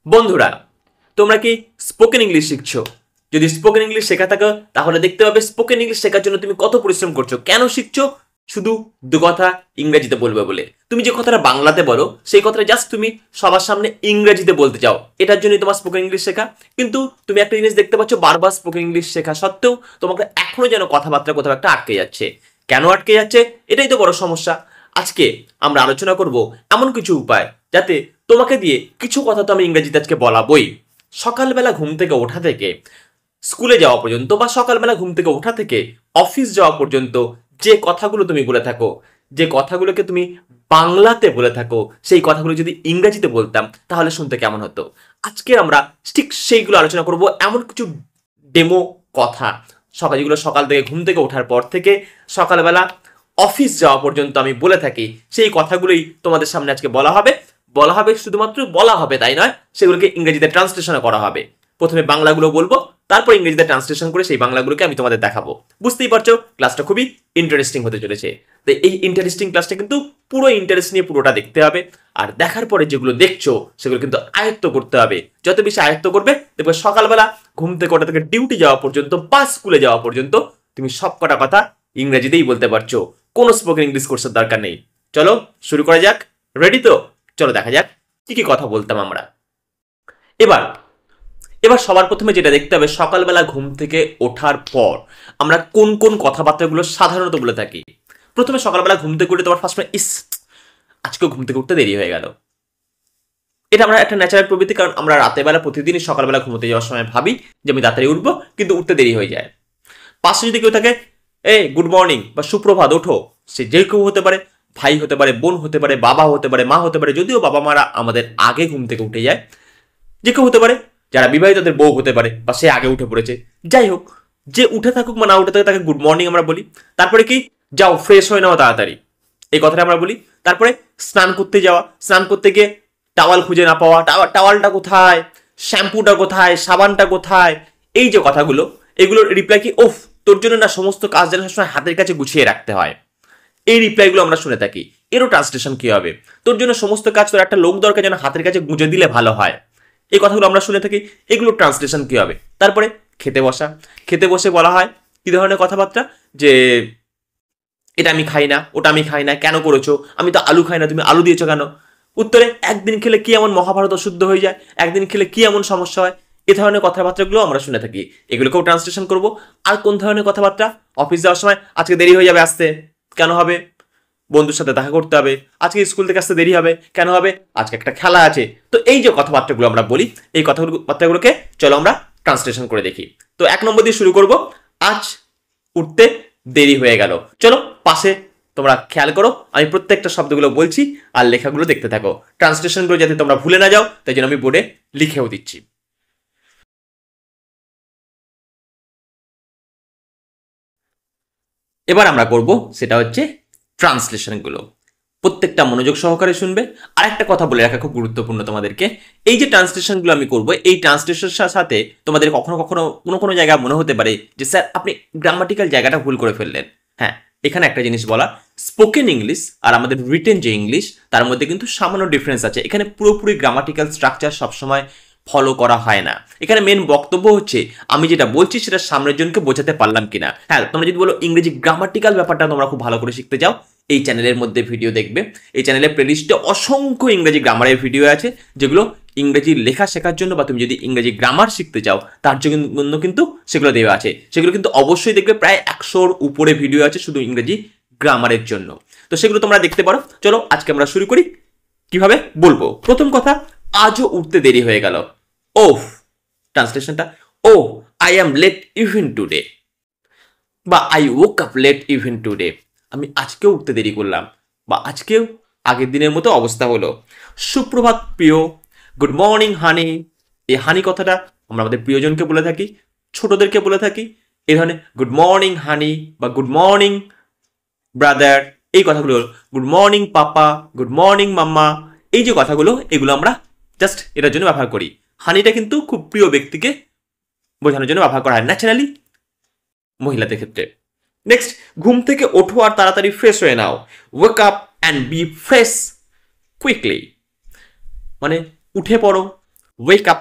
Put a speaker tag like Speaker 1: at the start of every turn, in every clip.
Speaker 1: বন্ধুরা, তোমরা কি স্পোকেন ইংলিশ শিখছো? যদি স্পোকেন ইংলিশ শেখা থাকো তাহলে দেখতে পাবে স্পোকেন ইংলিশ শেখার জন্য তুমি কত পরিশ্রম করছো। কেন শিখছো? শুধু দু কথা ইংরেজিতে বলবে বলে। তুমি যে কথাটা বাংলাতে বলো সেই কথাটা জাস্ট তুমি সবার সামনে ইংরেজিতে বলতে চাও, এটার জন্যই তোমার স্পোকেন ইংলিশ শেখা। কিন্তু তুমি একটা জিনিস দেখতে পাচ্ছ, বারবার স্পোকেন ইংলিশ শেখা সত্ত্বেও তোমাকে এখনো যেন কথাবার্তা কোথাও একটা আটকে যাচ্ছে। কেন আটকে যাচ্ছে? এটাই তো বড় সমস্যা। আজকে আমরা আলোচনা করব এমন কিছু উপায় যাতে তোমাকে দিয়ে কিছু কথা তো আমি ইংরেজিতে আজকে বলাবই। সকালবেলা ঘুম থেকে ওঠা থেকে স্কুলে যাওয়া পর্যন্ত বা সকালবেলা ঘুম থেকে ওঠা থেকে অফিস যাওয়া পর্যন্ত যে কথাগুলো তুমি বলে থাকো, যে কথাগুলোকে তুমি বাংলাতে বলে থাকো, সেই কথাগুলো যদি ইংরেজিতে বলতাম তাহলে শুনতে কেমন হতো। আজকে আমরা ঠিক সেইগুলো আলোচনা করব, এমন কিছু ডেমো কথা যেগুলো সকাল থেকে ঘুম থেকে ওঠার পর থেকে সকালবেলা অফিস যাওয়া পর্যন্ত আমি বলে থাকি। সেই কথাগুলোই তোমাদের সামনে আজকে বলা হবে শুধুমাত্র বলা হবে তাই নয়, সেগুলোকে ইংরেজিতে ট্রান্সলেশন করা হবে। প্রথমে বাংলাগুলো বলবো, তারপর ইংরেজিতে ট্রান্সলেশন করে সেই বাংলাগুলোকে আমি তোমাদের দেখাবো। বুঝতেই পারছো ক্লাসটা খুবই ইন্টারেস্টিং হতে চলেছে। তো এই ইন্টারেস্টিং ক্লাসটা কিন্তু পুরো ইন্টারেস্ট নিয়ে পুরোটা দেখতে হবে। আর দেখার পরে যেগুলো দেখছো সেগুলো কিন্তু আয়ত্ত করতে হবে। যত বেশি আয়ত্ত করবে দেখবে সকালবেলা ঘুম থেকে ওঠা থেকে ডিউটি যাওয়া পর্যন্ত বা স্কুলে যাওয়া পর্যন্ত তুমি সব কটা কথা ইংরেজিতেই বলতে পারছো। কোনো স্পোকেন ইংলিশ কোর্সের দরকার নেই। চলো শুরু করা যাক। রেডি তো? চলো দেখা যাক কি কি কথা বলতাম আমরা। এবার এবার সবার প্রথমে যেটা দেখতে হবে, সকালবেলা ঘুম থেকে ওঠার পর আমরা কোন কোন কথাবার্তাগুলো সাধারণত বলে থাকি। প্রথমে সকালবেলা ঘুম থেকে উঠে তোমার ফার্স্ট আজকেও ঘুম থেকে উঠতে দেরি হয়ে গেল। এটা আমরা একটা ন্যাচারাল প্রবৃত্তি, কারণ আমরা রাতের বেলা প্রতিদিনই সকালবেলা ঘুমোতে যাওয়ার সময় ভাবি যে আমি তাড়াতাড়ি উঠবো, কিন্তু উঠতে দেরি হয়ে যায়। পাশে যদি কেউ থাকে, গুড মর্নিং বা সুপ্রভাত, ওঠো, সে যে কেউ হতে পারে, ভাই হতে পারে, বোন হতে পারে, বাবা হতে পারে, মা হতে পারে, যদিও বাবা মারা আমাদের আগে ঘুম থেকে উঠে যায়। যে কেউ হতে পারে, যারা বিবাহিত তাদের বউ হতে পারে, বা সে আগে উঠে পড়েছে। যাই হোক, যে উঠে থাকুক বা না উঠে থাকুক তাকে গুড মর্নিং আমরা বলি। তারপরে কি, যাও ফ্রেশ হয়ে নাও তাড়াতাড়ি, এই কথাটা আমরা বলি। তারপরে স্নান করতে যাওয়া, স্নান করতে গিয়ে টাওয়াল খুঁজে না পাওয়া, টাওয়ালটা কোথায়, শ্যাম্পুটা কোথায়, সাবানটা কোথায়, এই যে কথাগুলো, এগুলোর রিপ্লাই কি, ওফ তোর জন্য না সমস্ত কাজ যেন সবসময় হাতের কাছে গুছিয়ে রাখতে হয়। এই রিপ্লাইগুলো আমরা শুনে থাকি। এরও ট্রান্সলেশন কি হবে, তোর জন্য সমস্ত কাজ তোর একটা লোক দরকার যেন হাতের কাছে গুঁজে দিলে ভালো হয়। এই কথাগুলো আমরা শুনে থাকি। এগুলো ট্রান্সলেশন কি হবে? তারপরে খেতে বসা, খেতে বসে বলা হয় কি ধরনের কথাবার্তা, যে এটা আমি খাই না, ওটা আমি খাই না, কেন করেছো, আমি তো আলু খাই না, তুমি আলু দিয়েছো কেন? উত্তরে একদিন খেলে কি এমন মহাভারত অশুদ্ধ হয়ে যায়, একদিন খেলে কি এমন সমস্যা হয়। এ ধরনের কথাবার্তাগুলো আমরা শুনে থাকি। এগুলোকেও ট্রান্সলেশন করব। আর কোন ধরনের কথাবার্তা, অফিস যাওয়ার সময় আজকে দেরি হয়ে যাবে আসতে, কেন হবে? বন্ধুর সাথে দেখা করতে হবে। আজকে স্কুল থেকে আসতে দেরি হবে, কেন হবে? আজকে একটা খেলা আছে। তো এই যে কথাবার্তাগুলো আমরা বলি, এই কথাবার্তাগুলোকে চলো আমরা ট্রান্সলেশন করে দেখি। তো 1 নম্বর দিয়ে শুরু করব, আজ উঠতে দেরি হয়ে গেল। চলো পাশে তোমরা খেয়াল করো, আমি প্রত্যেকটা শব্দগুলো বলছি আর লেখাগুলো দেখতে থাকো। ট্রান্সলেশনগুলো যাতে তোমরা ভুলে না যাও তাই জন্য আমি বোর্ডে লিখেও দিচ্ছি। এবার আমরা করব সেটা হচ্ছে ট্রান্সলেশনগুলো। প্রত্যেকটা মনোযোগ সহকারে শুনবে। আর একটা কথা বলে রাখা খুব গুরুত্বপূর্ণ তোমাদেরকে, এই যে ট্রান্সলেশনগুলো আমি করব, এই ট্রান্সলেশনের সাথে তোমাদের কখনো কখনো কোনো জায়গায় মনে হতে পারে যে স্যার আপনি গ্রামাটিক্যাল জায়গাটা ভুল করে ফেললেন। হ্যাঁ, এখানে একটা জিনিস বলা, স্পোকেন ইংলিশ আর আমাদের রিটেন যে ইংলিশ তার মধ্যে কিন্তু সামান্য ডিফারেন্স আছে। এখানে পুরোপুরি গ্রামাটিক্যাল স্ট্রাকচার সবসময় ফলো করা হয় না। এখানে মেন বক্তব্য হচ্ছে আমি যেটা বলছি সেটা সামনের জনকে বোঝাতে পারলাম কিনা। হ্যাঁ, তোমরা যদি বলো ইংরেজি গ্রামাটিক্যাল ব্যাপারটা তোমরা খুব ভালো করে শিখতে চাও, এই চ্যানেলের মধ্যে ভিডিও দেখবে। এই চ্যানেলের প্লেলিস্টে অসংখ্য ইংরেজি গ্রামারের ভিডিও আছে, যেগুলো ইংরেজি লেখা শেখার জন্য বা তুমি যদি ইংরেজি গ্রামার শিখতে চাও তার জন্য কিন্তু সেগুলো দেওয়া আছে। সেগুলো কিন্তু অবশ্যই দেখবে, প্রায় 100-র উপরে ভিডিও আছে শুধু ইংরেজি গ্রামারের জন্য। তো সেগুলো তোমরা দেখতে পারো। চলো আজকে আমরা শুরু করি কিভাবে বলবো। প্রথম কথা, আজও উঠতে দেরি হয়ে গেল। ওফ, ট্রান্সলেশনটা, ও I am late even today, বা I woke up late even today, আমি আজকেও উঠতে দেরি করলাম, বা আজকেও আগের দিনের মতো অবস্থা হলো। সুপ্রভাত প্রিয়, গুড মর্নিং হানি। এই হানি কথাটা আমরা আমাদের প্রিয়জনকে বলে থাকি, ছোটদেরকে বলে থাকি। এই ধরনের গুড মর্নিং হানি বা গুড মর্নিং ব্রাদার, এই কথাগুলো, গুড মর্নিং পাপা, গুড মর্নিং মাম্মা, এই যে কথাগুলো এগুলো আমরা জাস্ট এটার জন্য ব্যবহার করি। হানিটা কিন্তু খুব প্রিয় ব্যক্তিকে বোঝানোর জন্য ব্যবহার করা হয় ন্যাচারালি মহিলাদের ক্ষেত্রে। নেক্সট, ঘুম থেকে ওঠো আর তাড়াতাড়ি ফ্রেশ হয়ে নাও। Wake up and be fresh quickly, মানে উঠে পড়ো, wake up,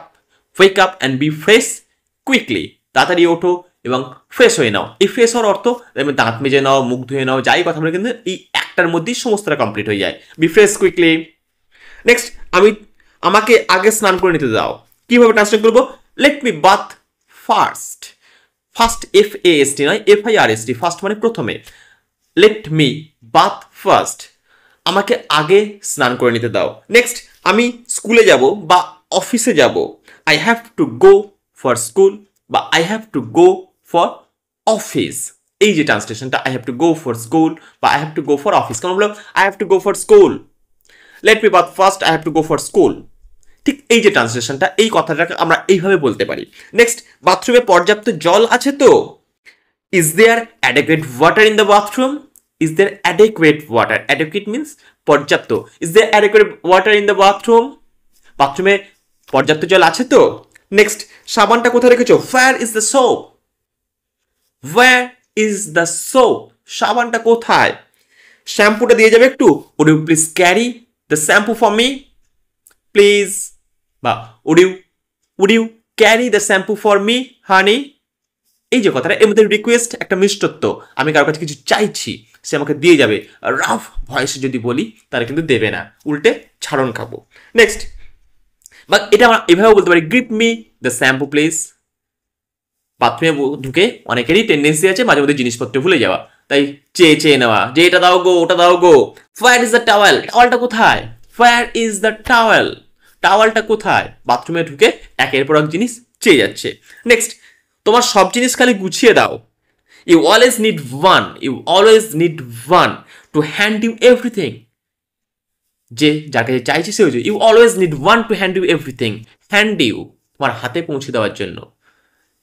Speaker 1: wake up and be fresh quickly, তাড়াতাড়ি ওঠো এবং ফ্রেশ হয়ে নাও। এই ফ্রেশ হওয়ার অর্থ দাঁত মেজে নাও, মুখ ধুয়ে নাও, যাই কথা বলে কিন্তু এই একটার মধ্যেই সমস্তটা কমপ্লিট হয়ে যায়। B fresh quickly. নেক্সট, আমাকে আগে স্নান করে নিতে দাও। কিভাবে ট্রান্সলেট করবো? Let me bath first. First FAST নয়, FIRST, ফার্স্ট মানে প্রথমে। লেট মি বাথ ফার্স্ট, আমাকে আগে স্নান করে নিতে দাও। নেক্সট, আমি স্কুলে যাব বা অফিসে যাব। I have to go for school বা I have to go for office. এই যে ট্রান্সলেশনটা, I have to go for school বা I have to go for office, কেমন বললাম? I have to go for school, let me bath first, I have to go for school. ঠিক এই যে ট্রান্সলেশনটা, এই কথাটাকে আমরা এইভাবে বলতে পারি। নেক্সট, বাথরুমে পর্যাপ্ত জল আছে তো? Is there adequate water in the bathroom? Is there adequate water? Adequate means পর্যাপ্ত। Is there adequate water in the bathroom? বাথরুমে পর্যাপ্ত জল আছে তো? নেক্সট, সাবানটা কোথায় রেখেছো? Where is the soap? Where is the soap? সাবানটা কোথায়? শ্যাম্পুটা দিয়ে যাবে একটু? Would you please carry the shampoo for me please, বা would you carry the shampoo for me honey. এই যে কথাটা, এর মধ্যে রিকোয়েস্ট, একটা মিষ্টত্ব। আমি কারোর কাছে কিছু চাইছি, সে আমাকে দিয়ে যাবে। রাফ ভয়েসে যদি বলি তাহলে কিন্তু দেবে না, উল্টে ছাড়ন খাবো। নেক্সট, বা এটা আমরা এভাবেও বলতে পারি, give me the shampoo please. বাথরুমে ঢুকে অনেকেরই টেন্ডেন্সি আছে মাঝে মধ্যে জিনিসপত্র ভুলে যাওয়া, তাই চেয়ে চেয়ে নেওয়া যে এটা দাও গো, ওটা দাও গো। Where is the towel? টাওয়েলটা কোথায়? Where is the towel? টাওয়েলটা কোথায়? বাথরুমে ঢুকে একের পর এক জিনিস চেয়ে যাচ্ছে। নেক্সট, তোমার সব জিনিস খালি গুছিয়ে দাও। You always need one, you always need one to hand you everything. যে যার কাছে চাইছি সে হয়েছে, you always need one to hand you everything. Hand you, তোমার হাতে পৌঁছে দেওয়ার জন্য।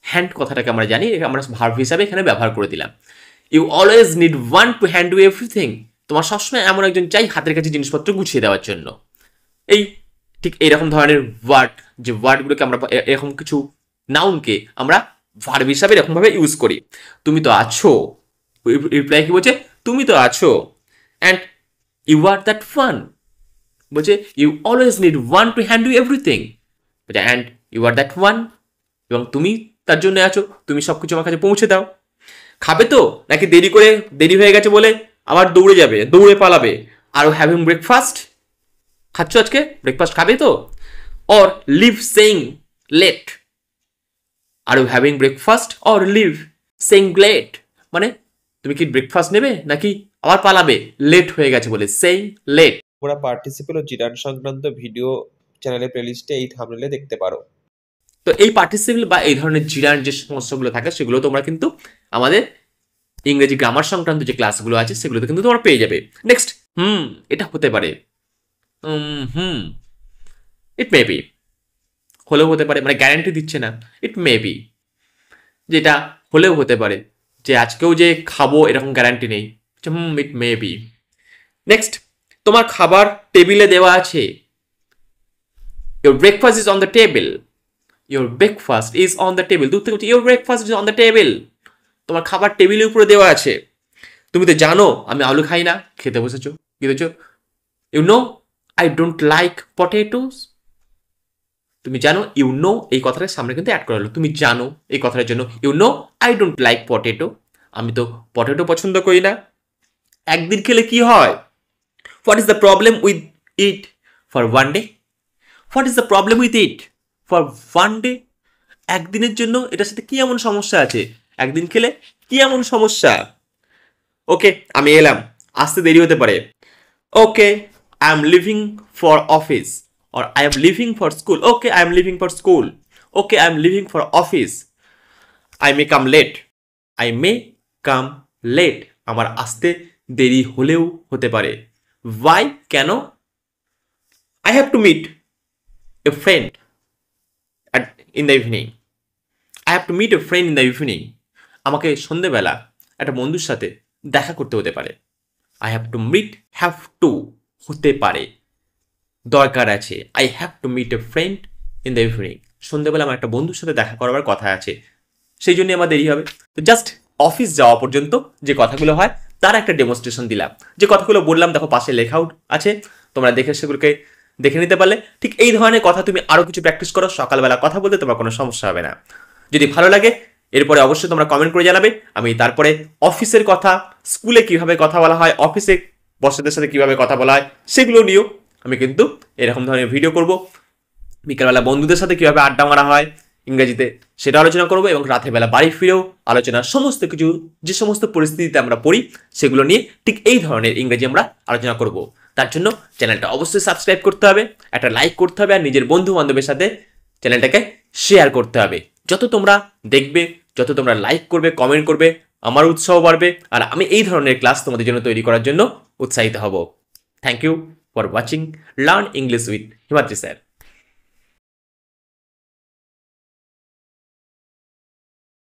Speaker 1: হ্যান্ড কথাটাকে আমরা জানি, আমরা ভার্ব হিসাবে এখানে ব্যবহার করে দিলাম। You always need one to hand you everything, তোমার সবসময় এমন একজন চাই হাতের কাছে জিনিসপত্র গুছিয়ে দেওয়ার জন্য। এই ঠিক এইরকম ধরনের ওয়ার্ড, যে ওয়ার্ডগুলোকে আমরা এরকম কিছু নাউনকে আমরা ভার্ব হিসাবে এরকমভাবে ইউজ করি। তুমি তো আছো, রিপ্লাই কি বলছে? তুমি তো আছো। And you are that fun, বলছে you always need one to hand you everything. বলছে and you are that one, এবং তুমি তার জন্য আছো, তুমি সব কিছু আমার কাছে পৌঁছে দাও। খাবে তো, নাকি দেরি হয়ে গেছে বলে আবার দৌড়ে যাবে, দৌড়ে পালাবে? আর হ্যাভিং ব্রেকফাস্ট, খাচ্ছ আজকে ব্রেকফাস্ট, খাবে তো? Or leave saying late, are you having breakfast or leave saying late, মানে তুমি কি ব্রেকফাস্ট নেবে নাকি আবার পালাবে লেট হয়ে গেছে বলে, সেইং লেট।
Speaker 2: তোমরা পার্টিসিপেল ও জিরান সংক্রান্ত ভিডিও চ্যানেলের প্লেলিস্টে এই থাম্বনেলে দেখতে পারো।
Speaker 1: তো এই পার্টিসিপেল বা এই ধরনের জিরান যে সমস্যাগুলো থাকে সেগুলো তোমরা কিন্তু আমাদের ইংরেজি গ্রামার সংক্রান্ত যে ক্লাসগুলো আছে সেগুলোতে কিন্তু তোমরা পেয়ে যাবে। নেক্সট, এটা হতে পারে, ইট মে বি, হলেও হতে পারে, মানে গ্যারান্টি দিচ্ছে না। ইট মে বি, যেটা হলেও হতে পারে, যে আজকেও যে খাবো এরকম গ্যারান্টি নেই। ইট মে বি। নেক্সট, তোমার খাবার টেবিলে দেওয়া আছে। Your breakfast is on the table. Your breakfast is on the table, দূর থেকে বলছি your breakfast is on the table, তোমার খাবার টেবিলের উপরে দেওয়া আছে। তুমি তো জানো আমি আলু খাই না, খেতে বসেছো, বুঝেছো? You know I don't like potatoes. তুমি জানো, ইউ নো এই কথাটার সামনে কিন্তু অ্যাড করা হলো, তুমি জানো এই কথাটার জন্য you know I don't like potato, আমি তো পটেটো পছন্দ করি না। একদিন খেলে কি হয়? What is the problem with it for one day? What is the problem with it for one day? একদিনের জন্য এটার সাথে কি এমন সমস্যা আছে? একদিন খেলে কি এমন সমস্যা? ওকে, আমি এলাম, আসতে দেরি হতে পারে। Okay, I am leaving for office, or I am leaving for school. Okay, I am leaving for school. Okay, I am leaving for office. I may come late. I may come late. আমার আসতে দেরি হলেও হতে পারে। Why? কেন? I have to meet a friend in the evening. I have to meet a friend in the evening. আমাকে সন্ধ্যেবেলা একটা বন্ধুর সাথে দেখা করতে হতে পারে। I have to meet, have to হতে পারে, দরকার আছে। I have to meet a friend in the evening, সন্ধ্যেবেলা আমার একটা বন্ধুর সাথে দেখা করাবার কথা আছে, সেই জন্যই আমার দেরি হবে। তো জাস্ট অফিস যাওয়া পর্যন্ত যে কথাগুলো হয় তার একটা ডেমনস্ট্রেশন দিলাম। যে কথাগুলো বললাম দেখো পাশে লেখাও আছে, তোমরা দেখে সেগুলোকে দেখে নিতে পারলে। ঠিক এই ধরনের কথা তুমি আরও কিছু প্র্যাকটিস করো, সকালবেলা কথা বলতে তোমার কোনো সমস্যা হবে না। যদি ভালো লাগে এরপরে অবশ্যই তোমরা কমেন্ট করে জানাবে। আমি তারপরে অফিসের কথা, স্কুলে কিভাবে কথা বলা হয়, অফিসে বসদের সাথে কিভাবে কথা বলা হয় সেগুলো নিয়েও আমি কিন্তু এরকম ধরনের ভিডিও করব। বিকালবেলা বন্ধুদের সাথে কিভাবে আড্ডা মারা হয় ইংরেজিতে সেটা আলোচনা করবো, এবং রাতের বেলা বাড়ি ফিরেও আলোচনা, সমস্ত কিছু যে সমস্ত পরিস্থিতিতে আমরা পড়ি সেগুলো নিয়ে ঠিক এই ধরনের ইংরেজি আমরা আলোচনা করব। তার জন্য চ্যানেলটা অবশ্যই সাবস্ক্রাইব করতে হবে, একটা লাইক করতে হবে, আর নিজের বন্ধু বান্ধবের সাথে চ্যানেলটাকে শেয়ার করতে হবে। যত তোমরা দেখবে, যত তোমরা লাইক করবে, কমেন্ট করবে, আমার উৎসাহ বাড়বে, আর আমি এই ধরনের ক্লাস তোমাদের জন্য তৈরি করার জন্য উৎসাহিত হব। Thank you for watching learn English with Himadri sir.